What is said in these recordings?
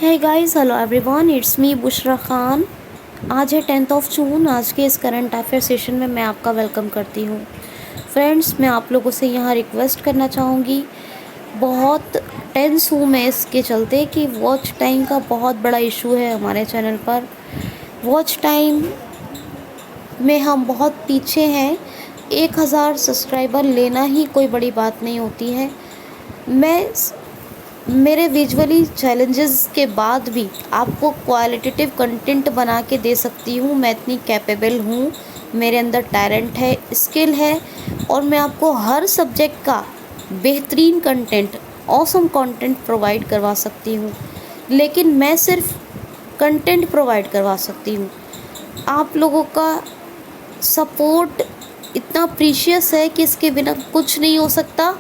Hey guys, hello everyone, it's me Bushra Khan. आज है 10th of June. आज के इस करंट अफेयर सेशन में मैं आपका वेलकम करती हूँ। फ्रेंड्स, मैं आप लोगों से यहाँ रिक्वेस्ट करना चाहूँगी। बहुत टेंस हूँ मैं इसके चलते कि वॉच टाइम का बहुत बड़ा इशू है हमारे चैनल पर। वॉच टाइम में हम बहुत पीछे हैं। 1000 सब्सक्राइबर लेना ही कोई बड़ी बात नहीं होती है। मैं मेरे विजुअली चैलेंजेस के बाद भी आपको क्वालिटेटिव कंटेंट बना के दे सकती हूँ। मैं इतनी कैपेबल हूँ, मेरे अंदर टैलेंट है, स्किल है, और मैं आपको हर सब्जेक्ट का बेहतरीन कंटेंट, ऑसम कंटेंट प्रोवाइड करवा सकती हूँ। लेकिन मैं सिर्फ कंटेंट प्रोवाइड करवा सकती हूँ। आप लोगों का सपोर्ट इतना प्रीशियस है कि इसके बिना कुछ नहीं हो सकता।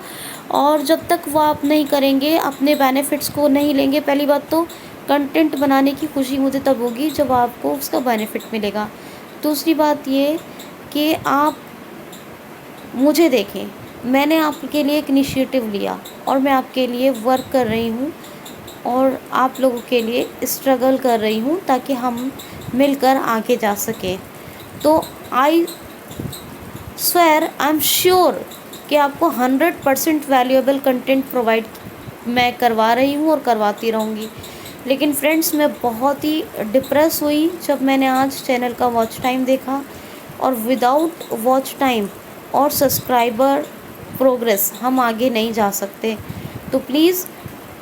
और जब तक वो आप नहीं करेंगे, अपने बेनिफिट्स को नहीं लेंगे, पहली बात तो कंटेंट बनाने की खुशी मुझे तब होगी जब आपको उसका बेनिफिट मिलेगा। दूसरी बात ये कि आप मुझे देखें, मैंने आपके लिए एक इनिशिएटिव लिया और मैं आपके लिए वर्क कर रही हूँ और आप लोगों के लिए स्ट्रगल कर रही हूँ ताकि हम मिलकर आगे जा सकें। तो I swear, I am sure कि आपको 100% वैल्यूएबल कंटेंट प्रोवाइड मैं करवा रही हूँ और करवाती रहूँगी। लेकिन फ्रेंड्स, मैं बहुत ही डिप्रेस हुई जब मैंने आज चैनल का वॉच टाइम देखा, और विदाउट वॉच टाइम और सब्सक्राइबर प्रोग्रेस हम आगे नहीं जा सकते। तो प्लीज़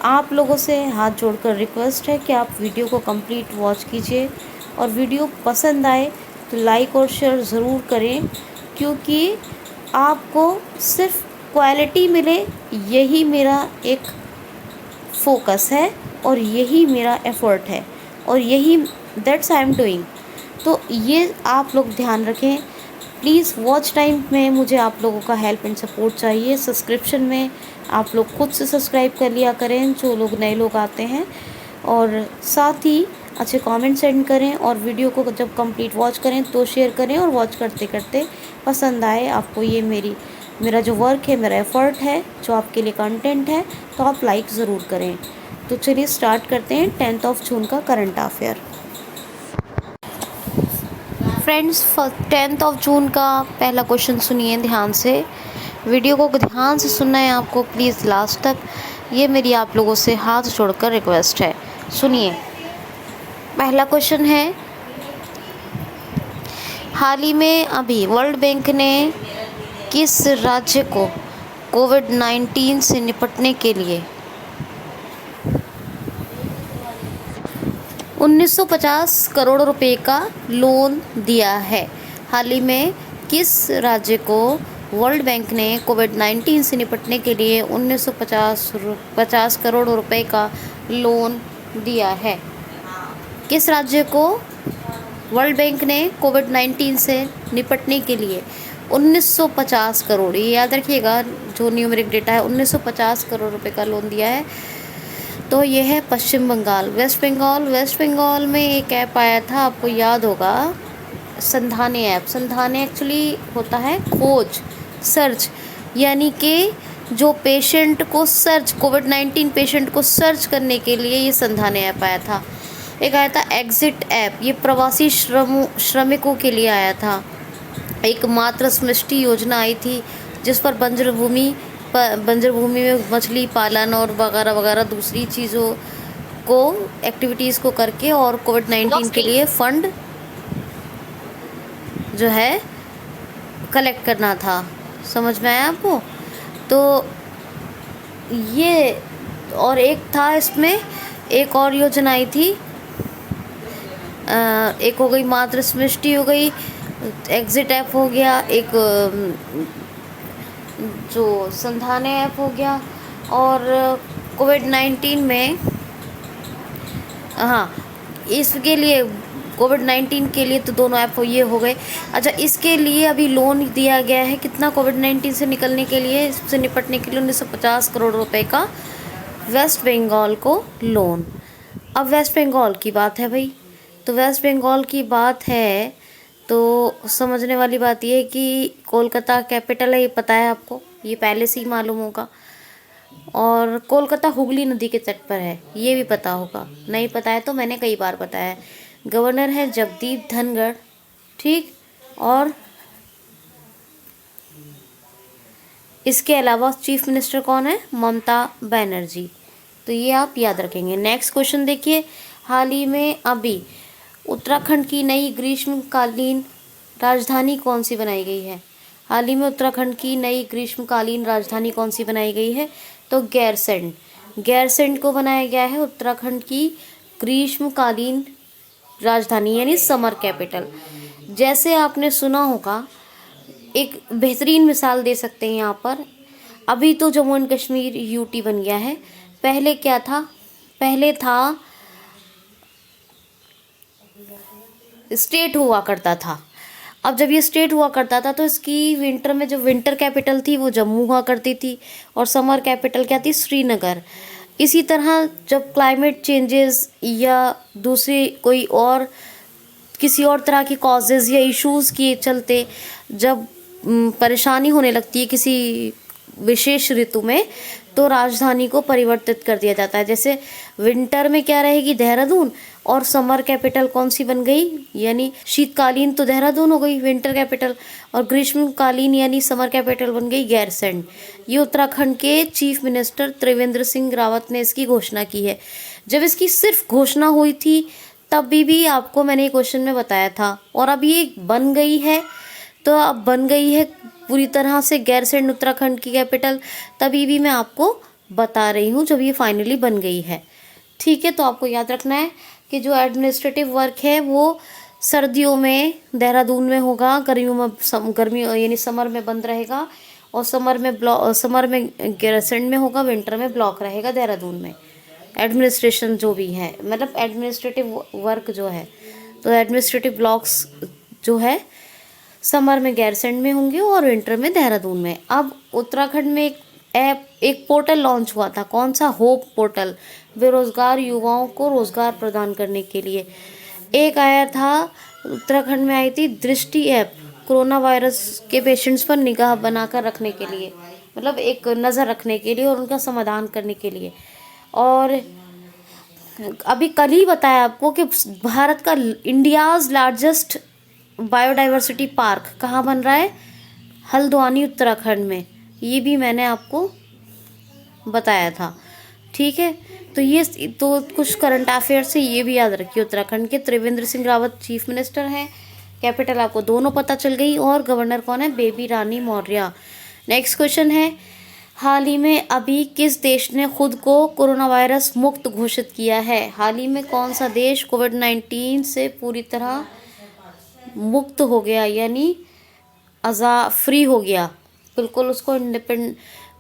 आप लोगों से हाथ जोड़कर रिक्वेस्ट है कि आप वीडियो को कंप्लीट वॉच कीजिए, और वीडियो पसंद आए तो लाइक और शेयर ज़रूर करें, क्योंकि आपको सिर्फ क्वालिटी मिले, यही मेरा एक फोकस है और यही मेरा एफ़र्ट है और यही दैट्स आई एम डूइंग। तो ये आप लोग ध्यान रखें प्लीज़। वॉच टाइम में मुझे आप लोगों का हेल्प एंड सपोर्ट चाहिए। सब्सक्रिप्शन में आप लोग खुद से सब्सक्राइब कर लिया करें, जो लोग नए लोग आते हैं, और साथ ही अच्छे कमेंट सेंड करें, और वीडियो को जब कंप्लीट वॉच करें तो शेयर करें, और वॉच करते करते पसंद आए आपको ये मेरा जो वर्क है, मेरा एफ़र्ट है, जो आपके लिए कंटेंट है, तो आप लाइक ज़रूर करें। तो चलिए स्टार्ट करते हैं 10th ऑफ जून का current affair. Friends, 10th of June का पहला क्वेश्चन सुनिए ध्यान से। वीडियो को ध्यान से सुनना है आपको प्लीज़ लास्ट तक। ये मेरी आप लोगों से हाथ जोड़कर रिक्वेस्ट है, सुनिए। पहला क्वेश्चन है, हाल ही में अभी वर्ल्ड बैंक ने किस राज्य को कोविड-19 से निपटने के लिए 1950 करोड़ रुपए का लोन दिया है? हाल ही में किस राज्य को वर्ल्ड बैंक ने कोविड-19 से निपटने के लिए 1950 करोड़ रुपए का लोन दिया है? किस राज्य को वर्ल्ड बैंक ने कोविड-19 से निपटने के लिए 1950 करोड़, ये याद रखिएगा, जो न्यूमेरिक डेटा है, 1950 करोड़ रुपए का लोन दिया है? तो ये है पश्चिम बंगाल। वेस्ट बंगाल में एक ऐप आया था, आपको याद होगा, संधाने ऐप। संधाने एक्चुअली होता है खोज, सर्च, यानी कि जो पेशेंट को कोविड-19 पेशेंट को सर्च करने के लिए ये संधाने ऐप आया था। एक आया था एग्जिट ऐप, ये प्रवासी श्रमिकों के लिए आया था। एक मातृ समष्टि योजना आई थी, जिस पर बंजर भूमि में मछली पालन और वगैरह वगैरह दूसरी चीज़ों को, एक्टिविटीज़ को करके, और कोविड-19 के लिए फ़ंड जो है कलेक्ट करना था। समझ में आया आपको? तो ये, और एक था इसमें, एक और योजना आई थी, एक हो गई मातृ समष्टि, हो गई एग्जिट ऐप, हो गया एक जो संधाने ऐप हो गया, और कोविड-19 में, हाँ, इसके लिए कोविड-19 के लिए तो दोनों ऐप ये हो गए। अच्छा, इसके लिए अभी लोन दिया गया है कितना, कोविड-19 से निकलने के लिए, इससे निपटने के लिए 1950 करोड़ रुपए का वेस्ट बंगाल को लोन। अब वेस्ट बंगाल की बात है भाई, तो वेस्ट बंगाल की बात है तो समझने वाली बात ये है कि कोलकाता कैपिटल है, ये पता है आपको, ये पहले से ही मालूम होगा। और कोलकाता हुगली नदी के तट पर है, ये भी पता होगा, नहीं पता है तो मैंने कई बार बताया है। गवर्नर है जगदीप धनखड़, ठीक। और इसके अलावा चीफ मिनिस्टर कौन है? ममता बनर्जी। तो ये आप याद रखेंगे। नेक्स्ट क्वेश्चन देखिए, हाल ही में अभी उत्तराखंड की नई ग्रीष्मकालीन राजधानी कौन सी बनाई गई है? हाल ही में उत्तराखंड की नई ग्रीष्मकालीन राजधानी कौन सी बनाई गई है? तो गैरसैंण, गैरसैंण को बनाया गया है उत्तराखंड की ग्रीष्मकालीन राजधानी, यानी समर कैपिटल। जैसे आपने सुना होगा, एक बेहतरीन मिसाल दे सकते हैं यहाँ पर। अभी तो जम्मू एंड कश्मीर यूटी बन गया है, पहले क्या था? पहले था स्टेट हुआ करता था। अब जब ये स्टेट हुआ करता था तो इसकी विंटर में जो विंटर कैपिटल थी वो जम्मू हुआ करती थी, और समर कैपिटल क्या थी? श्रीनगर। इसी तरह जब क्लाइमेट चेंजेस या दूसरी कोई और किसी और तरह की कॉजेज़ या इश्यूज़ के चलते जब परेशानी होने लगती है किसी विशेष ऋतु में, तो राजधानी को परिवर्तित कर दिया जाता है। जैसे विंटर में क्या रहेगी? देहरादून। और समर कैपिटल कौन सी बन गई? यानी शीतकालीन तो देहरादून हो गई विंटर कैपिटल, और ग्रीष्मकालीन यानी समर कैपिटल बन गई गैरसैंण। ये उत्तराखंड के चीफ मिनिस्टर त्रिवेंद्र सिंह रावत ने इसकी घोषणा की है। जब इसकी सिर्फ घोषणा हुई थी तब भी आपको मैंने क्वेश्चन में बताया था, और अब ये बन गई है, तो अब बन गई है पूरी तरह से गैरसैंण उत्तराखंड की कैपिटल, तभी भी मैं आपको बता रही हूँ जब ये फाइनली बन गई है, ठीक है। तो आपको याद रखना है कि जो एडमिनिस्ट्रेटिव वर्क है वो सर्दियों में देहरादून में होगा, गर्मियों में गर्मी यानी समर में बंद रहेगा, और समर में गैरसैंण में होगा, विंटर में ब्लॉक रहेगा देहरादून में। एडमिनिस्ट्रेशन जो भी है, मतलब एडमिनिस्ट्रेटिव वर्क जो है, तो एडमिनिस्ट्रेटिव ब्लॉक्स जो है समर में गैरसैंण में होंगे और विंटर में देहरादून में। अब उत्तराखंड में एक पोर्टल लॉन्च हुआ था, कौन सा? होप पोर्टल, बेरोजगार युवाओं को रोजगार प्रदान करने के लिए। एक आया था उत्तराखंड में, आई थी दृष्टि ऐप, कोरोना वायरस के पेशेंट्स पर निगाह बनाकर रखने के लिए, मतलब एक नज़र रखने के लिए और उनका समाधान करने के लिए। और अभी कल ही बताया आपको कि भारत का इंडियाज़ लार्जेस्ट बायोडाइवर्सिटी पार्क कहाँ बन रहा है? हल्द्वानी उत्तराखंड में। ये भी मैंने आपको बताया था, ठीक है। तो ये तो कुछ करंट अफेयर से ये भी याद रखिए। उत्तराखंड के त्रिवेंद्र सिंह रावत चीफ मिनिस्टर हैं, कैपिटल आपको दोनों पता चल गई, और गवर्नर कौन है? बेबी रानी मौर्य। नेक्स्ट क्वेश्चन है, हाल ही में अभी किस देश ने खुद को कोरोना वायरस मुक्त घोषित किया है? हाल ही में कौन सा देश कोविड-19 से पूरी तरह मुक्त हो गया, यानी फ्री हो गया, बिल्कुल उसको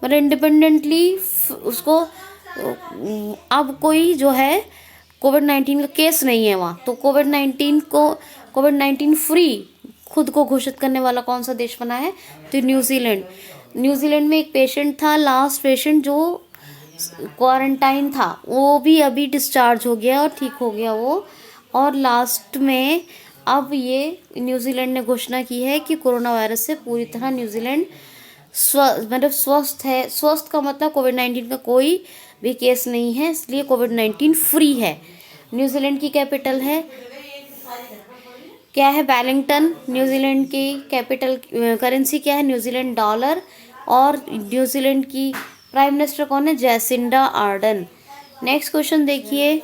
इंडिपेंडेंटली उसको, अब कोई जो है कोविड-19 का केस नहीं है वहाँ, तो कोविड-19 फ्री खुद को घोषित करने वाला कौन सा देश बना है? तो न्यूजीलैंड। न्यूजीलैंड में एक पेशेंट था, लास्ट पेशेंट जो क्वारंटाइन था, वो भी अभी डिस्चार्ज हो गया और ठीक हो गया वो। और लास्ट में अब ये न्यूजीलैंड ने घोषणा की है कि कोरोना वायरस से पूरी तरह न्यूजीलैंड स्वस्थ है। स्वस्थ का मतलब कोविड-19 का कोई भी केस नहीं है, इसलिए कोविड-19 फ्री है। न्यूजीलैंड की कैपिटल है क्या है? वेलिंगटन। न्यूजीलैंड की कैपिटल करेंसी क्या है? New Zealand dollar. और न्यूजीलैंड की प्राइम मिनिस्टर कौन है? Jacinda Ardern. नेक्स्ट क्वेश्चन देखिए,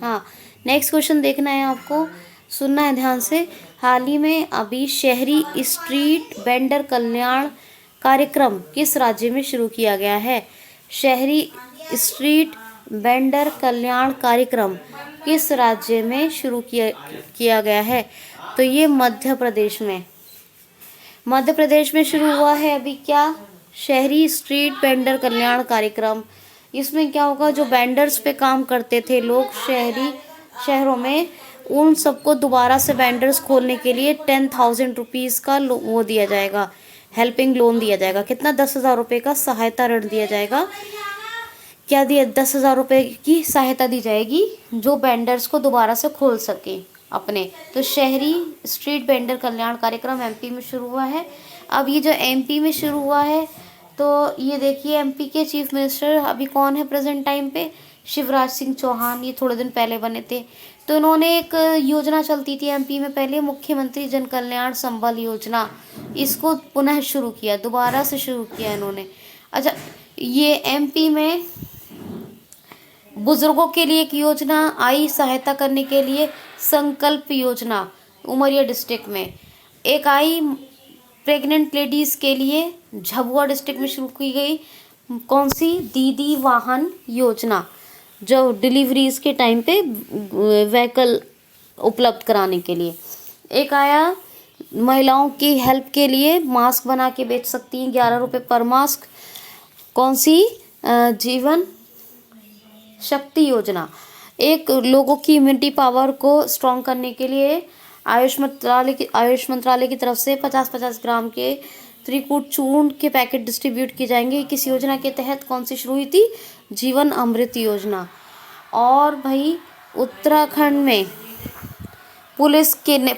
हाँ नेक्स्ट क्वेश्चन देखना है आपको, सुनना है ध्यान से। हाल ही में अभी शहरी स्ट्रीट वेंडर कल्याण कार्यक्रम किस राज्य में शुरू किया गया है? शहरी स्ट्रीट वेंडर कल्याण कार्यक्रम किस राज्य में शुरू किया गया है? तो ये मध्य प्रदेश में शुरू हुआ है अभी। क्या? शहरी स्ट्रीट वेंडर कल्याण कार्यक्रम। इसमें क्या होगा, जो वेंडर्स पे काम करते थे लोग शहरों में, उन सबको दोबारा से वेंडर्स खोलने के लिए 10,000 रुपीज़ का वो दिया जाएगा, हेल्पिंग लोन दिया जाएगा। कितना? 10,000 रुपये का सहायता ऋण दिया जाएगा। क्या दिया? 10,000 रुपये की सहायता दी जाएगी जो वेंडर्स को दोबारा से खोल सके अपने। तो शहरी स्ट्रीट वेंडर कल्याण कार्यक्रम एमपी में शुरू हुआ है। अब ये जो एमपी में शुरू हुआ है, तो तो ये देखिए एमपी के चीफ मिनिस्टर अभी कौन है प्रेजेंट टाइम पे, शिवराज सिंह चौहान। ये थोड़े दिन पहले बने थे। तो इन्होंने एक योजना चलती थी एमपी में पहले, मुख्यमंत्री जन कल्याण संबल योजना, इसको पुनः शुरू किया, दोबारा से शुरू किया इन्होंने। अच्छा, ये एमपी में बुजुर्गों के लिए एक योजना आई सहायता करने के लिए, संकल्प योजना उमरिया डिस्ट्रिक्ट में। एक आई प्रेग्नेंट लेडीज़ के लिए, झाबुआ डिस्ट्रिक्ट में शुरू की गई। कौन सी? दीदी वाहन योजना, जो डिलीवरीज के टाइम पे व्हीकल उपलब्ध कराने के लिए। एक आया महिलाओं की हेल्प के लिए, मास्क बना के बेच सकती हैं, 11 रुपये पर मास्क। कौन सी? जीवन शक्ति योजना, एक लोगों की इम्यूनिटी पावर को स्ट्रॉन्ग करने के लिए आयुष मंत्रालय की तरफ से 50-50 ग्राम के त्रिकूट चूर्ण के पैकेट डिस्ट्रीब्यूट किए जाएंगे। किस योजना के तहत कौन सी शुरू हुई थी? जीवन अमृत योजना। और भाई उत्तराखंड में पुलिस के ने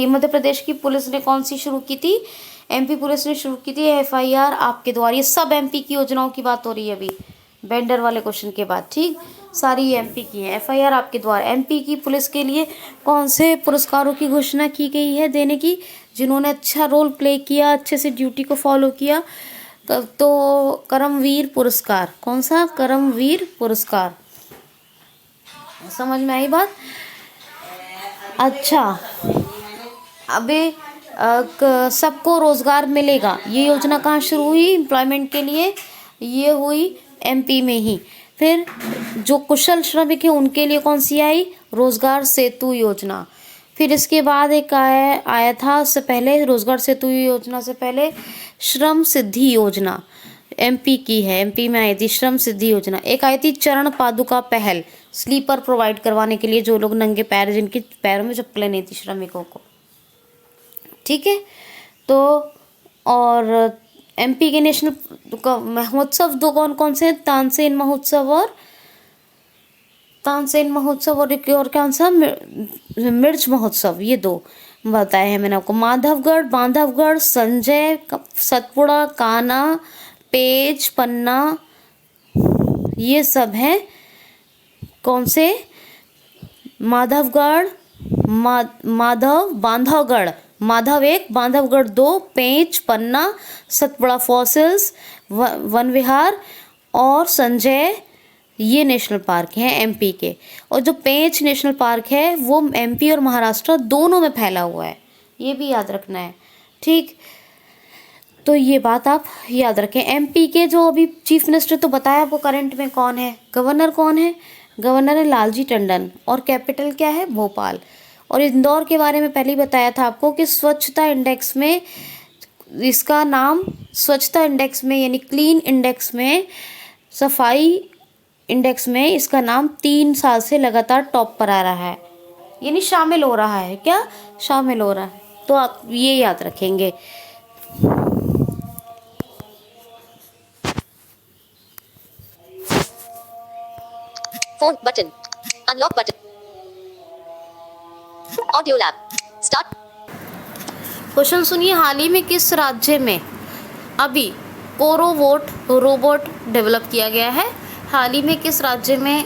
मध्य प्रदेश की पुलिस ने कौन सी शुरू की थी? एमपी पुलिस ने शुरू की थी एफआईआर आपके द्वार। ये सब एमपी की योजनाओं की बात हो रही है अभी बेंडर वाले क्वेश्चन के बाद, ठीक। सारी एमपी की है। एफआईआर आपके द्वार। एमपी की पुलिस के लिए कौन से पुरस्कारों की घोषणा की गई है देने की? जिन्होंने अच्छा रोल प्ले किया, अच्छे से ड्यूटी को फॉलो किया, तो कर्मवीर पुरस्कार। कौन सा? कर्मवीर पुरस्कार। समझ में आई बात? अच्छा, अबे सबको रोजगार मिलेगा, ये योजना कहाँ शुरू हुई एम्प्लॉयमेंट के लिए? ये हुई एमपी में ही। फिर जो कुशल श्रमिक हैं उनके लिए कौन सी आई? रोजगार सेतु योजना। फिर इसके बाद एक आया था उससे पहले, रोजगार सेतु योजना से पहले श्रम सिद्धि योजना, एमपी की है, एमपी में आई थी श्रम सिद्धि योजना। एक आई थी चरण पादुका पहल, स्लीपर प्रोवाइड करवाने के लिए, जो लोग नंगे पैर, जिनके पैरों में चप्पलें नहीं थी, श्रमिकों को, ठीक है। तो और एमपी के नेशनल महोत्सव दो कौन कौन से? तानसेन महोत्सव और एक और कौन सा? मिर्च महोत्सव। ये दो बताए हैं मैंने आपको। बांधवगढ़, संजय, सतपुड़ा, कान्हा, पेज, पन्ना, ये सब हैं कौन से? माधव 1, बांधवगढ़ 2, पेंच, पन्ना, सतपुड़ा फॉसिल्स, वन विहार और संजय, ये नेशनल पार्क हैं एमपी के। और जो पेंच नेशनल पार्क है वो एमपी और महाराष्ट्र दोनों में फैला हुआ है, ये भी याद रखना है, ठीक। तो ये बात आप याद रखें। एमपी के जो अभी चीफ मिनिस्टर तो बताया आपको, करंट में कौन है? गवर्नर कौन है? गवर्नर है लालजी टंडन। और कैपिटल क्या है? भोपाल। और इंदौर के बारे में पहले ही बताया था आपको कि स्वच्छता इंडेक्स में इसका नाम, स्वच्छता इंडेक्स में यानी क्लीन इंडेक्स में, सफाई इंडेक्स में इसका नाम 3 साल से लगातार टॉप पर आ रहा है, यानी शामिल हो रहा है। क्या? शामिल हो रहा है। तो आप ये याद रखेंगे। Phone button, unlock button, audio lab start. Question सुनिए, हाल ही में किस राज्य में अभी कोरोवोट रोबोट डेवलप किया गया है? हाल ही में किस राज्य में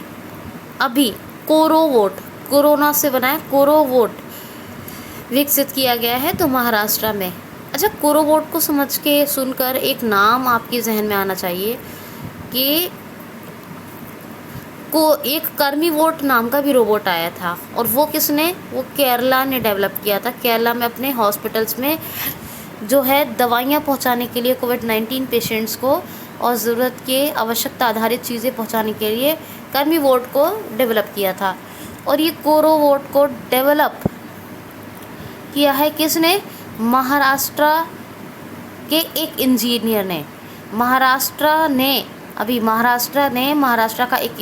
अभी कोरोवोट, कोरोना से बना है, कोरोवोट विकसित किया गया है? तो महाराष्ट्र में। अच्छा, कोरोवोट को समझ के सुनकर एक नाम आपके जहन में आना चाहिए कि एक कर्मीवोट नाम का भी रोबोट आया था, और वो किसने? वो केरला ने डेवलप किया था। केरला में अपने हॉस्पिटल्स में जो है दवाइयाँ पहुंचाने के लिए कोविड-19 पेशेंट्स को और ज़रूरत के आवश्यकता आधारित चीज़ें पहुंचाने के लिए कर्मीवोट को डेवलप किया था। और ये कोरोवोट को डेवलप किया है किसने? महाराष्ट्र के एक इंजीनियर ने। महाराष्ट्र का एक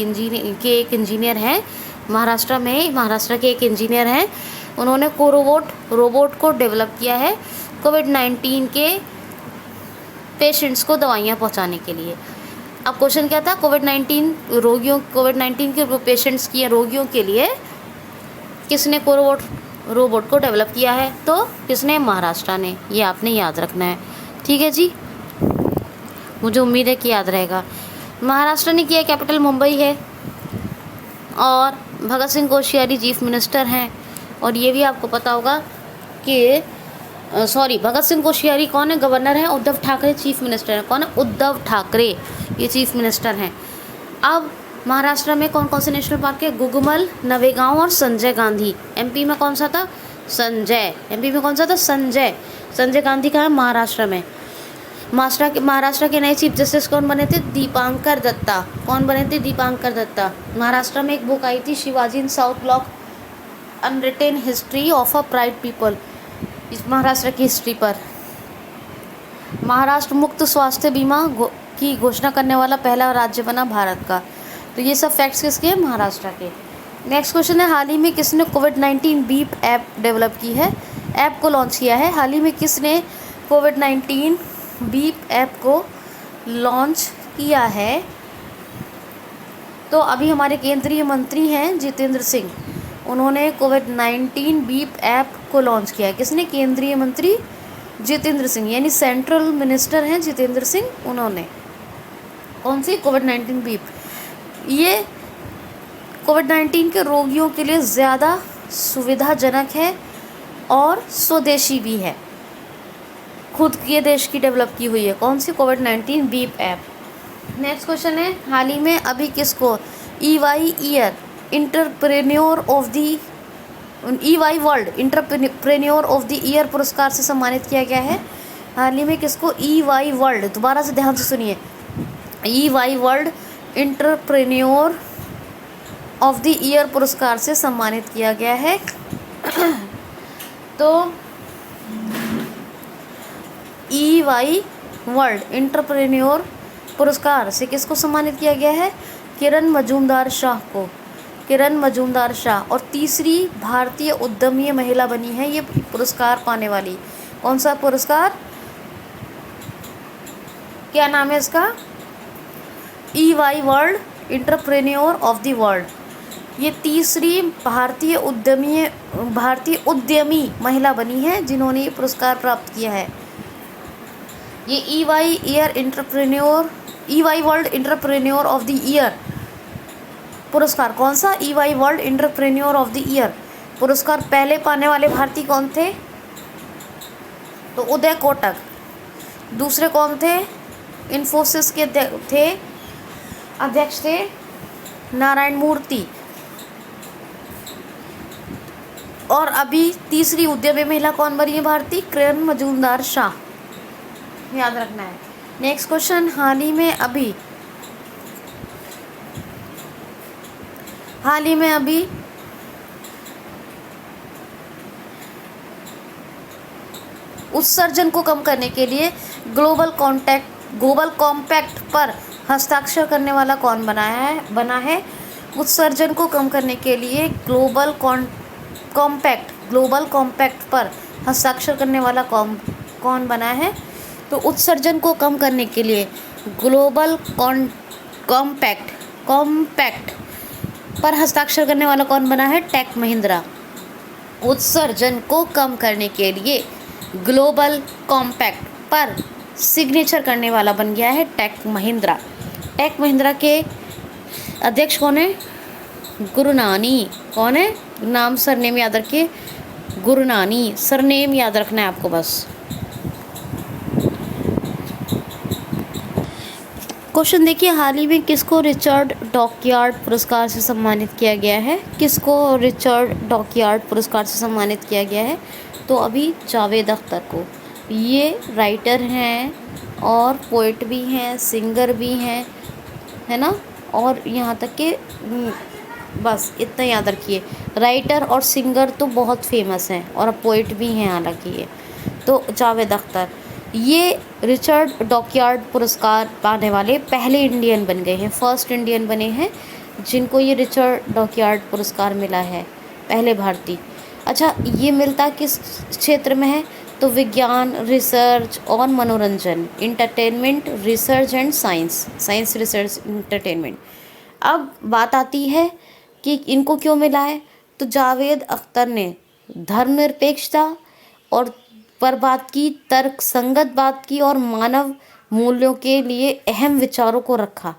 इंजीनियर हैं, महाराष्ट्र के एक इंजीनियर हैं। उन्होंने कोरोवोट रोबोट को डेवलप किया है कोविड-19 के पेशेंट्स को दवाइयाँ पहुंचाने के लिए। अब क्वेश्चन क्या था? कोविड-19 के पेशेंट्स की रोगियों के लिए किसने कोरोवोट रोबोट को डेवलप किया है? तो किसने? महाराष्ट्र ने। ये आपने याद रखना है, ठीक है जी। मुझे उम्मीद है कि याद रहेगा। महाराष्ट्र ने किया, कैपिटल मुंबई है। और भगत सिंह कोश्यारी चीफ मिनिस्टर हैं। और ये भी आपको पता होगा कि भगत सिंह कोश्यारी कौन है? गवर्नर है। उद्धव ठाकरे चीफ मिनिस्टर है। कौन है? उद्धव ठाकरे, ये चीफ मिनिस्टर हैं। अब महाराष्ट्र में कौन कौन से नेशनल पार्क है? गुगमल, नवेगांव और संजय गांधी। एमपी में कौन सा था? संजय। एमपी में कौन सा था? संजय। संजय गांधी का है महाराष्ट्र में। महाराष्ट्र के नए चीफ जस्टिस कौन बने थे? दीपांकर दत्ता। कौन बने थे? दीपांकर दत्ता। महाराष्ट्र में एक बुक आई थी, Shivaji in South Block, unwritten history of a pride people, इस महाराष्ट्र की हिस्ट्री पर। महाराष्ट्र मुक्त स्वास्थ्य बीमा की घोषणा करने वाला पहला राज्य बना भारत का। तो ये सब फैक्ट्स किसके हैं? महाराष्ट्र के। नेक्स्ट क्वेश्चन है, हाल ही में किसने कोविड-19 बीप ऐप डेवलप की है? ऐप को लॉन्च किया है। हाल ही में किसने कोविड-19 बीप ऐप को लॉन्च किया है? तो अभी हमारे केंद्रीय मंत्री हैं जितेंद्र सिंह, उन्होंने कोविड-19 बीप ऐप को लॉन्च किया है। किसने? केंद्रीय मंत्री जितेंद्र सिंह, यानी सेंट्रल मिनिस्टर हैं जितेंद्र सिंह, उन्होंने। कौन सी? कोविड-19 बीप। ये कोविड-19 के रोगियों के लिए ज़्यादा सुविधाजनक है और स्वदेशी भी है, खुद के देश की डेवलप की हुई है। कौन सी? कोविड-19 बीप ऐप। नेक्स्ट क्वेश्चन है, हाल ही में अभी किसको EY world entrepreneur of the year पुरस्कार से सम्मानित किया गया है? हाल ही में किसको EY वर्ल्ड, दोबारा से ध्यान से सुनिए, EY world entrepreneur of the year पुरस्कार से सम्मानित किया गया है। तो EY वर्ल्ड इंटरप्रेन्योर पुरस्कार से किसको सम्मानित किया गया है? किरण मजूमदार शाह को। किरण मजूमदार शाह, और तीसरी भारतीय उद्यमी महिला बनी है ये पुरस्कार पाने वाली। कौन सा पुरस्कार? क्या नाम है इसका? EY world entrepreneur of the world. ये तीसरी भारतीय उद्यमी महिला बनी है जिन्होंने ये पुरस्कार प्राप्त किया है। ये EY world entrepreneur of the year पुरस्कार, कौन सा? EY world entrepreneur of the year पुरस्कार पहले पाने वाले भारतीय कौन थे? तो उदय कोटक। दूसरे कौन थे? इन्फोसिस के अध्यक्ष थे नारायण मूर्ति। और अभी तीसरी उद्यमी महिला कौन बनी है भारतीय? किरण मजूमदार शाह, याद रखना है। नेक्स्ट क्वेश्चन, हाल ही में अभी उत्सर्जन को कम करने के लिए ग्लोबल कॉम्पैक्ट पर हस्ताक्षर करने वाला कौन बना है? उत्सर्जन को कम करने के लिए ग्लोबल कॉम्पैक्ट पर हस्ताक्षर करने वाला कौन बना है? तो उत्सर्जन को कम करने के लिए ग्लोबल कॉम्पैक्ट पर हस्ताक्षर करने वाला कौन बना है? टेक महिंद्रा। उत्सर्जन को कम करने के लिए ग्लोबल कॉम्पैक्ट पर सिग्नेचर करने वाला बन गया है टेक महिंद्रा। टेक महिंद्रा के अध्यक्ष कौन है? गुरनानी। कौन है? नाम सरनेम याद रखिए, गुरनानी। सरनेम याद रखना है आपको बस। क्वेश्चन देखिए, हाल ही में किसको रिचर्ड डॉकयार्ड पुरस्कार से सम्मानित किया गया है? किसको रिचर्ड डॉकयार्ड पुरस्कार से सम्मानित किया गया है? तो अभी जावेद अख्तर को। ये राइटर हैं और पोइट भी हैं, सिंगर भी हैं, है ना। और यहाँ तक कि बस इतना याद रखिए, राइटर और सिंगर तो बहुत फेमस हैं और पोइट भी हैं हालांकि ये। तो जावेद अख्तर ये रिचर्ड डॉकयार्ड पुरस्कार पाने वाले पहले इंडियन बन गए हैं, फर्स्ट इंडियन बने हैं जिनको ये रिचर्ड डॉकयार्ड पुरस्कार मिला है, पहले भारतीय। अच्छा, ये मिलता किस क्षेत्र में है? तो विज्ञान, रिसर्च और मनोरंजन, entertainment, research and science research entertainment. अब बात आती है कि इनको क्यों मिला है। तो जावेद अख्तर ने धर्मनिरपेक्षता और पर बात की, तर्क संगत बात की और मानव मूल्यों के लिए अहम विचारों को रखा,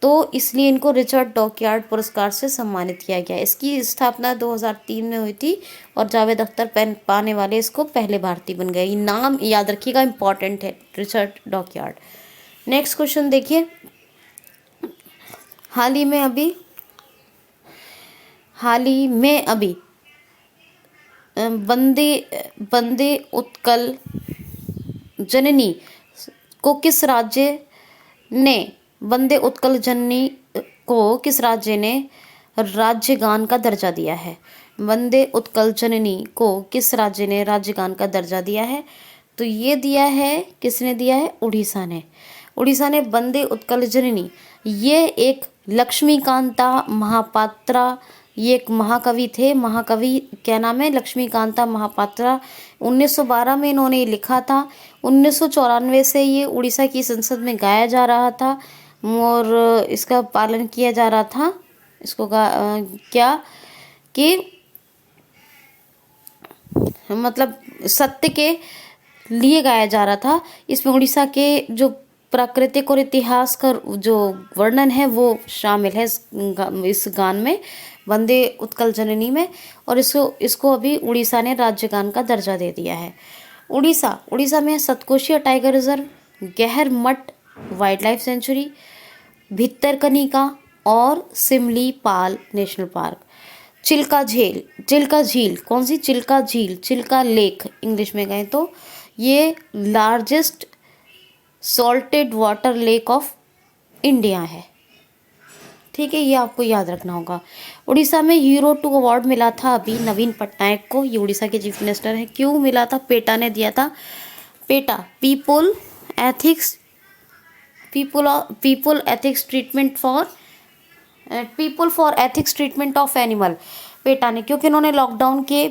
तो इसलिए इनको रिचर्ड डॉकयार्ड पुरस्कार से सम्मानित किया गया। इसकी स्थापना 2003 में हुई थी और जावेद अख्तर पाने वाले इसको पहले भारतीय बन गए। ये नाम याद रखिएगा, इम्पॉर्टेंट है, रिचर्ड डॉकयार्ड। नेक्स्ट क्वेश्चन देखिए, हाल ही में अभी वंदे उत्कल जननी को किस राज्य ने वंदे उत्कल जननी को किस राज्य ने राज्यगान का दर्जा दिया है? वंदे उत्कल जननी को किस राज्य ने राज्यगान का दर्जा दिया है? तो ये दिया है, किसने दिया है? उड़ीसा ने। उड़ीसा ने वंदे उत्कल जननी, ये एक लक्ष्मीकांता महापात्रा, ये एक महाकवि थे। महाकवि क्या नाम है? लक्ष्मीकांता महापात्रा। 1912 में इन्होंने ये लिखा था। 1994 से ये उड़ीसा की संसद में गाया जा रहा था और इसका पालन किया जा रहा था। इसको क्या कि मतलब सत्य के लिए गाया जा रहा था। इसमें उड़ीसा के जो प्राकृतिक और इतिहास का जो वर्णन है वो शामिल है इस गान में, वंदे उत्कल जननी में। और इसको अभी उड़ीसा ने राज्यगान का दर्जा दे दिया है। उड़ीसा में Satkosia tiger reserve, Gahirmatha wildlife sanctuary, Bhitarkanika और सिमलीपाल नेशनल पार्क। चिल्का झील कौन सी? चिल्का झील, चिल्का लेक इंग्लिश में गए तो, ये largest salted water lake of India है। ठीक है, ये आपको याद रखना होगा। उड़ीसा में हीरो 2 अवार्ड मिला था अभी नवीन पटनायक को, ये उड़ीसा के चीफ मिनिस्टर हैं। क्यों मिला था? पेटा ने दिया था। PETA people ethics treatment of animal, PETA ने, क्योंकि इन्होंने लॉकडाउन के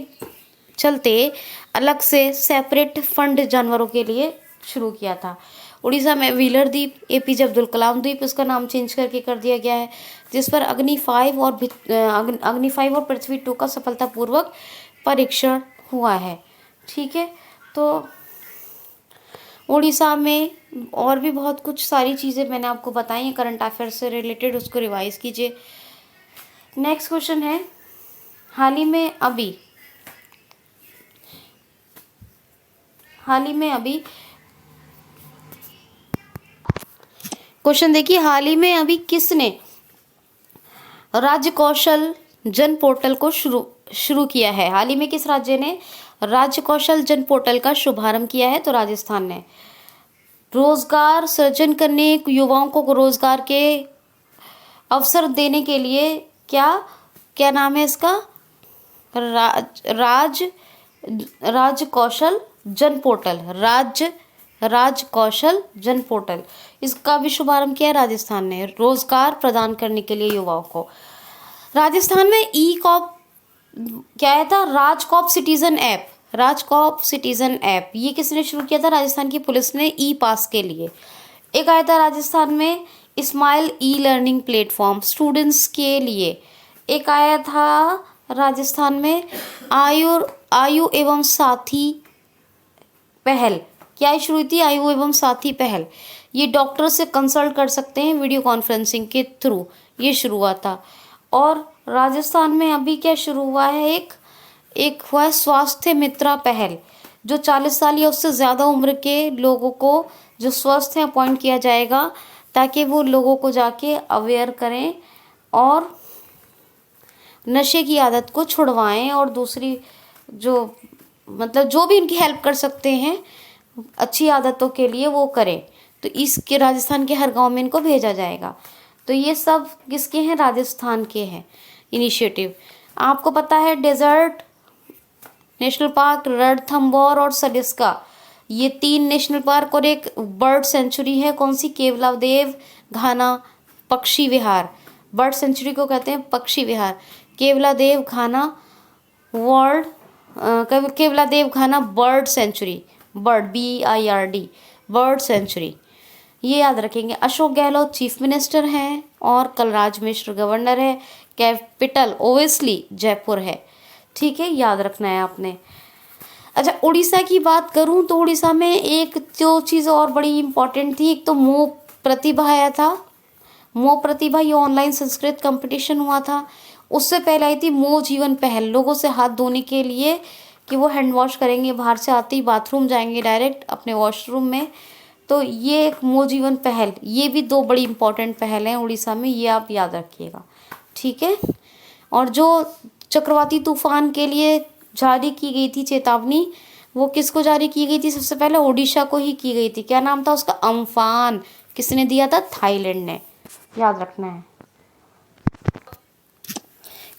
चलते अलग से सेपरेट फंड जानवरों के लिए शुरू किया था। उड़ीसा में व्हीलर द्वीप, एपीजे अब्दुल कलाम द्वीप, इसका नाम चेंज करके कर दिया गया है, जिस पर अग्नि 5 और पृथ्वी 2 का सफलतापूर्वक परीक्षण हुआ है। ठीक है, तो उड़ीसा में और भी बहुत कुछ सारी चीज़ें मैंने आपको बताई हैं करंट अफेयर से रिलेटेड, उसको रिवाइज कीजिए। नेक्स्ट क्वेश्चन है, हाल ही में क्वेश्चन देखिए, हाल ही में अभी किसने राज्य कौशल जन पोर्टल को शुरू किया है? हाल ही में किस राज्य ने राज्य कौशल जन पोर्टल का शुभारंभ किया है? तो राजस्थान ने। रोजगार सृजन करने, युवाओं को रोजगार के अवसर देने के लिए क्या नाम है इसका? राज्य कौशल जन पोर्टल, राज्य कौशल जन पोर्टल, इसका भी शुभारंभ किया है राजस्थान ने, रोजगार प्रदान करने के लिए युवाओं को। राजस्थान में क्या आया था? राजकॉप सिटीजन ऐप, ये किसने शुरू किया था? राजस्थान की पुलिस ने ई पास के लिए। एक आया था राजस्थान में smile e learning platform students के लिए। एक आया था राजस्थान में आयु एवं साथी पहल, क्या शुरू हुई थी? आयु एवं साथी पहल, ये डॉक्टर से कंसल्ट कर सकते हैं वीडियो कॉन्फ्रेंसिंग के थ्रू, ये शुरू हुआ था। और राजस्थान में अभी क्या शुरू हुआ है? एक हुआ है स्वास्थ्य मित्रा पहल, जो 40 साल या उससे ज़्यादा उम्र के लोगों को जो स्वस्थ हैं अपॉइंट किया जाएगा, ताकि वो लोगों को जाके अवेयर करें और नशे की आदत को छुड़वाएं, और दूसरी जो भी इनकी हेल्प कर सकते हैं अच्छी आदतों के लिए वो करें। तो इसके राजस्थान के हर गांव में इनको भेजा जाएगा। तो ये सब किसके हैं? राजस्थान के हैं इनिशिएटिव। आपको पता है डेजर्ट नेशनल पार्क, रणथंभौर और सरिस्का, ये 3 नेशनल पार्क और एक बर्ड सेंचुरी है। कौन सी? केवलादेव घाना पक्षी विहार, बर्ड सेंचुरी को कहते हैं पक्षी विहार। Keoladeo Ghana bird sanctuary, bird BIRD bird sanctuary, ये याद रखेंगे। अशोक गहलोत चीफ मिनिस्टर हैं और कलराज मिश्र गवर्नर है। कैपिटल ओबियसली जयपुर है। ठीक है, याद रखना है आपने। अच्छा, उड़ीसा की बात करूं तो उड़ीसा में एक जो चीज़ और बड़ी इम्पोर्टेंट थी, एक तो मोह प्रतिभा आया था। मोह प्रतिभा ये ऑनलाइन संस्कृत कंपटीशन हुआ था। उससे पहले आई थी मोह जीवन पहल, लोगों से हाथ धोने के लिए कि वो हैंड वॉश करेंगे, बाहर से आते ही बाथरूम जाएंगे डायरेक्ट अपने वॉशरूम में। तो ये एक मोह जीवन पहल, ये भी दो बड़ी इंपॉर्टेंट पहल हैं उड़ीसा में, ये आप याद रखिएगा, ठीक है। और जो चक्रवाती तूफान के लिए जारी की गई थी चेतावनी, वो किसको जारी की गई थी? सबसे पहले ओडिशा को ही की गई थी। क्या नाम था उसका? अम्फान। किसने दिया था? थाईलैंड ने, याद रखना है।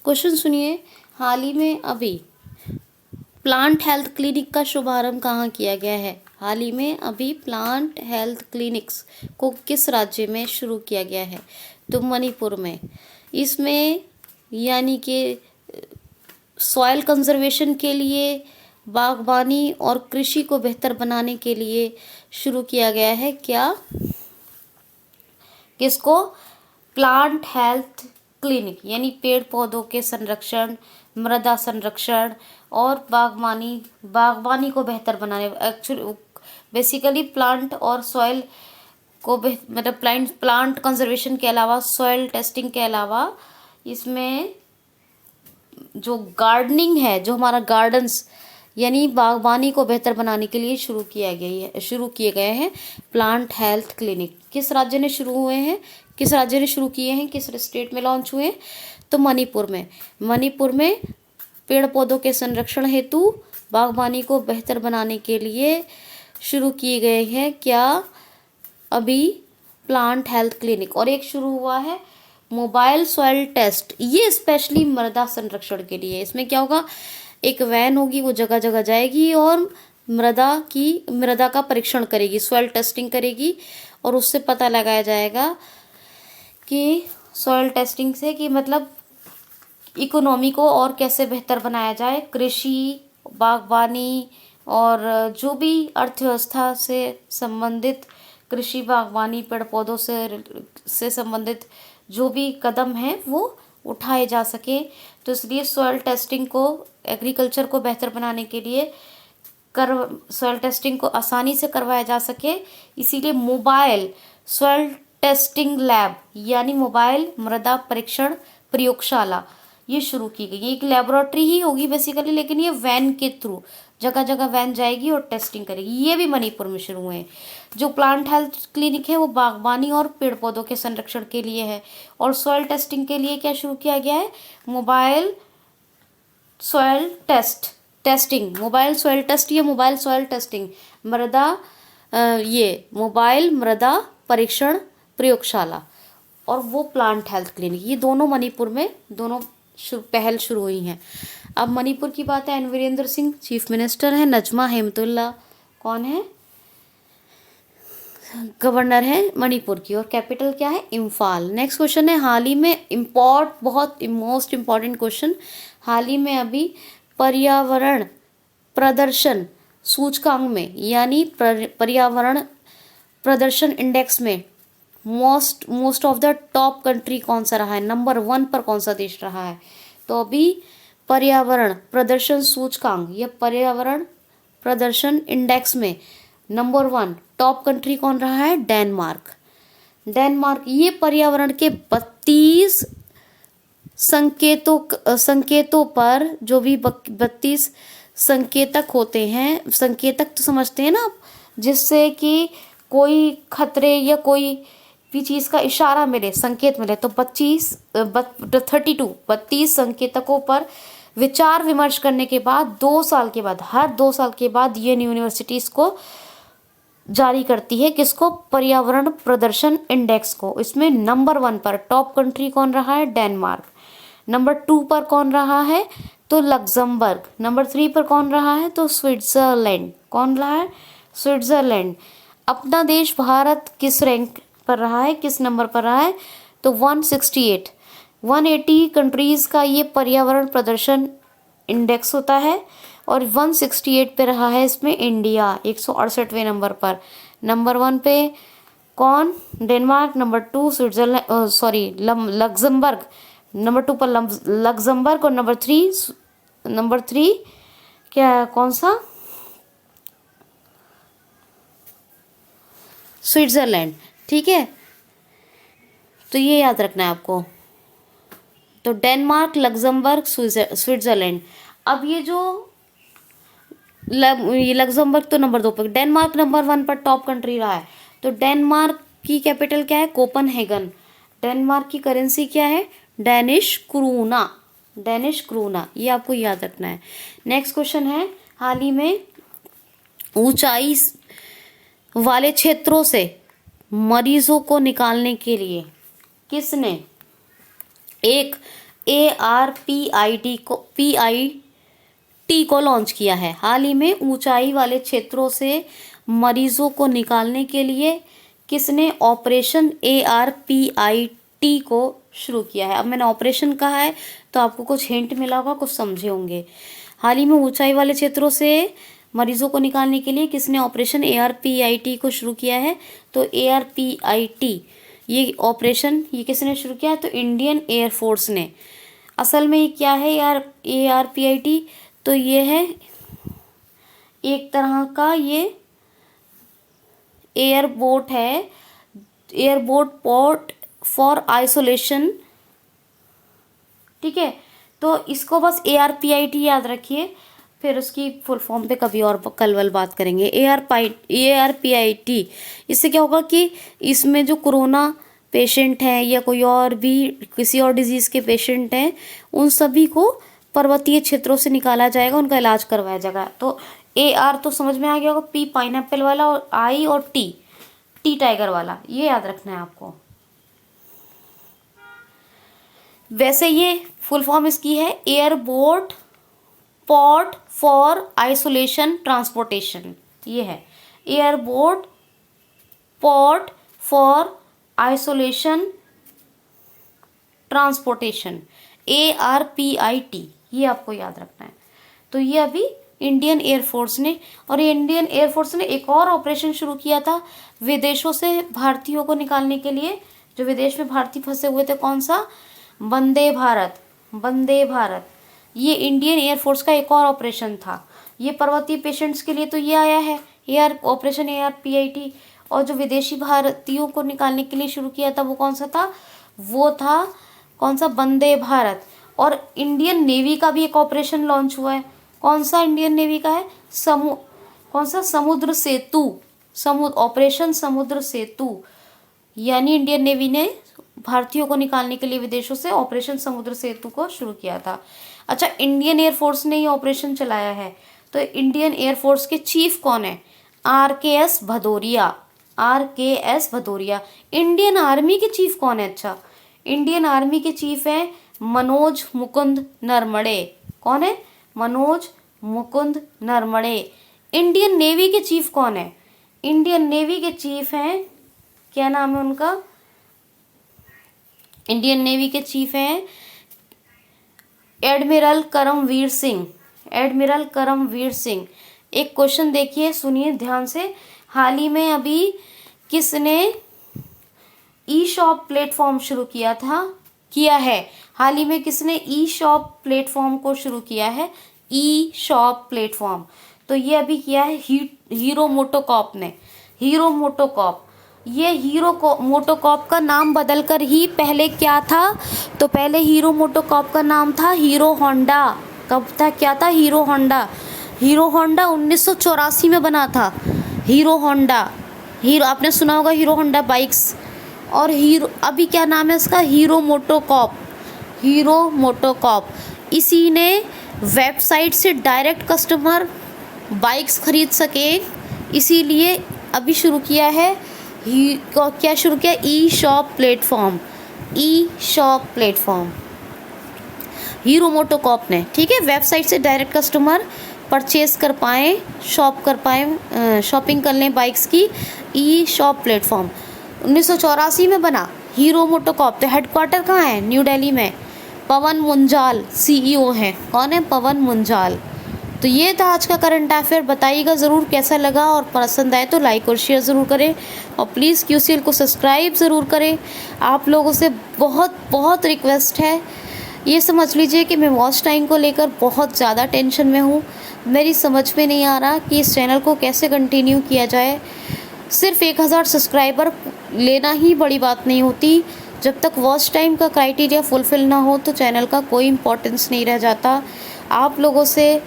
क्वेश्चन सुनिए, हाल ही में अभी प्लांट हेल्थ क्लिनिक का शुभारंभ कहाँ किया गया है? हाल ही में अभी प्लांट हेल्थ क्लिनिक्स को किस राज्य में शुरू किया गया है? तो मणिपुर में। इसमें यानी कि सॉइल कंजर्वेशन के लिए, बागवानी और कृषि को बेहतर बनाने के लिए शुरू किया गया है। क्या? किसको? प्लांट हेल्थ क्लिनिक, यानी पेड़ पौधों के संरक्षण, मृदा संरक्षण और बागवानी को बेहतर बनाने, एक्चुअली बेसिकली प्लांट और सॉइल को मतलब प्लांट कंजर्वेशन के अलावा, सॉइल टेस्टिंग के अलावा, इसमें जो गार्डनिंग है, जो हमारा गार्डन्स यानी बागवानी को बेहतर बनाने के लिए शुरू किए गए हैं प्लांट हेल्थ क्लिनिक। किस राज्य ने शुरू हुए हैं? किस राज्य ने शुरू किए हैं? किस स्टेट में लॉन्च हुए? तो मणिपुर में। मणिपुर में पेड़ पौधों के संरक्षण हेतु, बागवानी को बेहतर बनाने के लिए शुरू किए गए हैं क्या? अभी प्लांट हेल्थ क्लिनिक। और एक शुरू हुआ है मोबाइल सॉइल टेस्ट, ये स्पेशली मृदा संरक्षण के लिए। इसमें क्या होगा? एक वैन होगी, वो जगह जगह जाएगी और मृदा का परीक्षण करेगी, सॉइल टेस्टिंग करेगी, और उससे पता लगाया जाएगा कि सॉइल टेस्टिंग से कि मतलब इकोनॉमी को और कैसे बेहतर बनाया जाए, कृषि, बागवानी और जो भी अर्थव्यवस्था से संबंधित, कृषि, बागवानी, पेड़ पौधों से संबंधित जो भी कदम हैं वो उठाए जा सके। तो इसलिए सॉइल टेस्टिंग को, एग्रीकल्चर को बेहतर बनाने के लिए सॉइल टेस्टिंग को आसानी से करवाया जा सके, इसीलिए मोबाइल सॉइल टेस्टिंग लैब यानी मोबाइल मृदा परीक्षण प्रयोगशाला ये शुरू की गई। ये एक लेबोरेटरी ही होगी बेसिकली, लेकिन ये वैन के थ्रू जगह जगह वैन जाएगी और टेस्टिंग करेगी। ये भी मणिपुर में शुरू हुए हैं। जो प्लांट हेल्थ क्लिनिक है वो बागवानी और पेड़ पौधों के संरक्षण के लिए है। और सॉइल टेस्टिंग के लिए क्या शुरू किया गया है? Mobile soil testing, mobile soil test, ये मोबाइल सॉइल टेस्टिंग ये मोबाइल मृदा परीक्षण प्रयोगशाला और वो प्लांट हेल्थ क्लिनिक, ये दोनों मणिपुर में दोनों पहल शुरू हुई हैं। अब मणिपुर की बात है, N Virendra Singh chief minister है, नजमा हेमतुल्ला कौन है? गवर्नर है मणिपुर की, और कैपिटल क्या है? इम्फाल। नेक्स्ट क्वेश्चन है, हाल ही में बहुत मोस्ट इम्पॉर्टेंट क्वेश्चन, हाल ही में अभी पर्यावरण प्रदर्शन सूचकांक में यानी पर्यावरण प्रदर्शन इंडेक्स में most of the top country कौन सा रहा है? नंबर 1 पर कौन सा देश रहा है? तो अभी पर्यावरण प्रदर्शन सूचकांक या पर्यावरण प्रदर्शन इंडेक्स में नंबर 1 टॉप कंट्री कौन रहा है? डेनमार्क। ये पर्यावरण के 32 संकेतों पर, जो भी 32 संकेतक होते हैं, संकेतक तो समझते हैं ना आप, जिससे कि कोई खतरे या कोई भी चीज़ का इशारा मिले, संकेत मिले, तो 32 संकेतकों पर विचार विमर्श करने के बाद 2 साल के बाद, हर 2 साल के बाद ये यूनिवर्सिटीज़ को जारी करती है। किसको? पर्यावरण प्रदर्शन इंडेक्स को। इसमें नंबर 1 पर टॉप कंट्री कौन रहा है? डेनमार्क। नंबर 2 पर कौन रहा है? तो लग्जमबर्ग। नंबर 3 पर कौन रहा है? तो स्विट्जरलैंड। कौन रहा है? स्विट्जरलैंड। अपना देश भारत किस रैंक पर रहा है, किस नंबर पर रहा है? तो 180 कंट्रीज़ का ये पर्यावरण प्रदर्शन इंडेक्स होता है और 168 पे रहा है इसमें इंडिया 168वें नंबर पर। नंबर 1 पे कौन? डेनमार्क। Number 2 Luxembourg. नंबर 2 पर लग्जमबर्ग और नंबर 3 क्या, कौन सा? स्विट्ज़रलैंड, ठीक है। तो ये याद रखना है आपको। तो डेनमार्क, लग्जमबर्ग, स्विट्ज़रलैंड। अब ये जो ये लग्जमबर्ग तो नंबर 2 पर, डेनमार्क नंबर 1 पर टॉप कंट्री रहा है। तो डेनमार्क की कैपिटल क्या है? कोपनहेगन। डेनमार्क की करेंसी क्या है? डेनिश क्रूना। डेनिश क्रूना, ये आपको याद रखना है। नेक्स्ट क्वेश्चन है, हाल ही में ऊंचाई वाले क्षेत्रों से मरीजों को निकालने के लिए किसने एक ARPIT को लॉन्च किया है? हाल ही में ऊंचाई वाले क्षेत्रों से मरीजों को निकालने के लिए किसने ऑपरेशन ARPIT को शुरू किया है? अब मैंने ऑपरेशन कहा है तो आपको कुछ हिंट मिला होगा, कुछ समझे होंगे। हाल ही में ऊंचाई वाले क्षेत्रों से मरीजों को निकालने के लिए किसने ऑपरेशन ARPIT को शुरू किया है? तो ARPIT ये ऑपरेशन ये किसने शुरू किया है? तो इंडियन एयरफोर्स ने। असल में ये क्या है यार ARPIT? तो ये है एक तरह का ये एयरबोट है, एयरबोट पोर्ट फॉर आइसोलेशन, ठीक है। तो इसको बस ARPIT याद रखिए, फिर उसकी फुल फॉर्म पे कभी और कल बात करेंगे। ARPIT इससे क्या होगा कि इसमें जो कोरोना पेशेंट हैं या कोई और भी किसी और डिजीज़ के पेशेंट हैं, उन सभी को पर्वतीय क्षेत्रों से निकाला जाएगा, उनका इलाज करवाया जाएगा। तो AR तो समझ में आ गया होगा, P पाइनएप्पल वाला, और I और T टाइगर वाला, ये याद रखना है आपको। वैसे ये फुल फॉर्म इसकी है airboat port for isolation transportation. ये है airboat port for isolation transportation, ARPIT, ये आपको याद रखना है। तो ये अभी इंडियन एयरफोर्स ने, और ये इंडियन एयरफोर्स ने एक और ऑपरेशन शुरू किया था विदेशों से भारतीयों को निकालने के लिए। जो विदेश में भारतीय फंसे हुए थे, कौन सा? वंदे भारत। वंदे भारत ये इंडियन एयरफोर्स का एक और ऑपरेशन था। ये पर्वतीय पेशेंट्स के लिए तो ये आया है ऑपरेशन ARPIT, और जो विदेशी भारतीयों को निकालने के लिए शुरू किया था वो कौन सा था? वो था कौन सा? वंदे भारत। और इंडियन नेवी का भी एक ऑपरेशन लॉन्च हुआ है। कौन सा इंडियन नेवी का है? कौन सा? समुद्र सेतु। ऑपरेशन समुद्र सेतु, यानी इंडियन नेवी ने भारतीयों को निकालने के लिए विदेशों से ऑपरेशन समुद्र सेतु को शुरू किया था। अच्छा, इंडियन एयरफोर्स ने ये ऑपरेशन चलाया है। तो इंडियन एयरफोर्स के चीफ कौन है? RKS Bhadauria. RKS Bhadauria. Indian army के चीफ कौन है? अच्छा, इंडियन आर्मी के चीफ हैं मनोज मुकुंद नरवणे। कौन है? मनोज मुकुंद नरवणे। इंडियन नेवी के चीफ कौन है? इंडियन नेवी के चीफ हैं, क्या नाम है उनका? इंडियन नेवी के चीफ हैं एडमिरल करमवीर सिंह। एडमिरल करमवीर सिंह। एक क्वेश्चन देखिए, सुनिए ध्यान से। हाल ही में अभी किसने ई-शॉप प्लेटफॉर्म शुरू किया है? हाल ही में किसने ई-शॉप प्लेटफॉर्म को शुरू किया है? ई-शॉप प्लेटफॉर्म। तो ये अभी किया है हीरो मोटोकॉर्प ने। हीरो मोटोकॉर्प, ये मोटोकॉर्प का नाम बदलकर ही पहले क्या था? तो पहले हीरो मोटोकॉर्प का नाम था हीरो होंडा। कब था? क्या था? Hero Honda. हीरो होंडा 1984 में बना था। हीरो होंडा, आपने सुना होगा हीरो होंडा बाइक्स। और अभी क्या नाम है इसका? Hero MotoCorp. Hero MotoCorp. इसी ने वेबसाइट से डायरेक्ट कस्टमर बाइक्स खरीद सके, इसीलिए अभी शुरू किया है क्या शुरू किया? ई-शॉप प्लेटफॉर्म। ई-शॉप प्लेटफॉर्म हीरो मोटोकॉर्प ने, ठीक है। वेबसाइट से डायरेक्ट कस्टमर परचेज कर पाएँ, शॉपिंग कर लें बाइक्स की। ई-शॉप प्लेटफॉर्म 1984 में बना हीरो मोटोकॉर्प। तो हेडक्वार्टर कहाँ है? न्यू दिल्ली में। पवन मुंजाल CEO हैं। कौन है? पवन मुंजाल। तो ये था आज का करंट अफेयर। बताइएगा ज़रूर कैसा लगा, और पसंद आए तो लाइक और शेयर ज़रूर करें, और प्लीज़ QCL को सब्सक्राइब ज़रूर करें। आप लोगों से बहुत बहुत रिक्वेस्ट है। ये समझ लीजिए कि मैं वॉच टाइम को लेकर बहुत ज़्यादा टेंशन में हूँ। मेरी समझ में नहीं आ रहा कि इस चैनल को कैसे कंटिन्यू किया जाए। सिर्फ 1000 सब्सक्राइबर लेना ही बड़ी बात नहीं होती। जब तक वॉच टाइम का क्राइटेरिया फुलफ़िल ना हो तो चैनल का कोई इम्पोर्टेंस नहीं रह जाता। आप लोगों से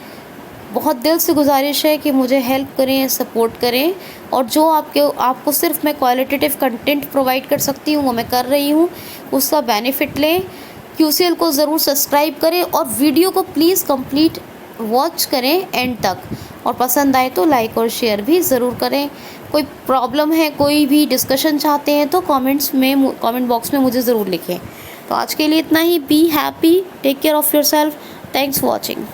बहुत दिल से गुजारिश है कि मुझे हेल्प करें, सपोर्ट करें, और जो आपको सिर्फ मैं क्वालिटेटिव कंटेंट प्रोवाइड कर सकती हूँ वो मैं कर रही हूँ, उसका बेनिफिट लें। QCL को ज़रूर सब्सक्राइब करें और वीडियो को प्लीज़ कंप्लीट वॉच करें एंड तक, और पसंद आए तो लाइक और शेयर भी ज़रूर करें। कोई प्रॉब्लम है, कोई भी डिस्कशन चाहते हैं तो कमेंट बॉक्स में मुझे ज़रूर लिखें। तो आज के लिए इतना ही। Be happy, take care of yourself, thanks for watching.